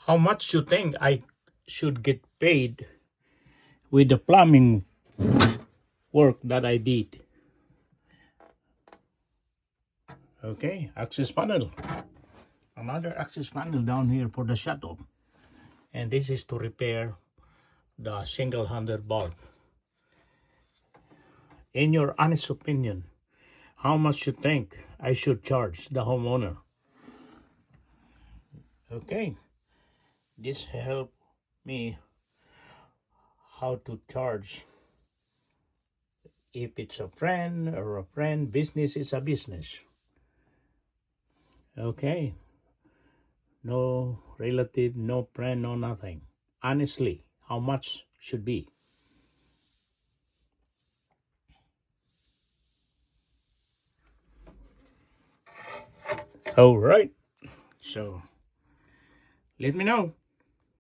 How much you think I should get paid with the plumbing work that I did? Okay, access panel. Another access panel down here for the shut-off. And this is to repair the single-handed bulb. In your honest opinion, how much you think I should charge the homeowner? Okay, this help me how to charge. If it's a friend or a friend, business is a business. Okay, no relative, no friend, no nothing. Honestly, how much should be? All right, so let me know.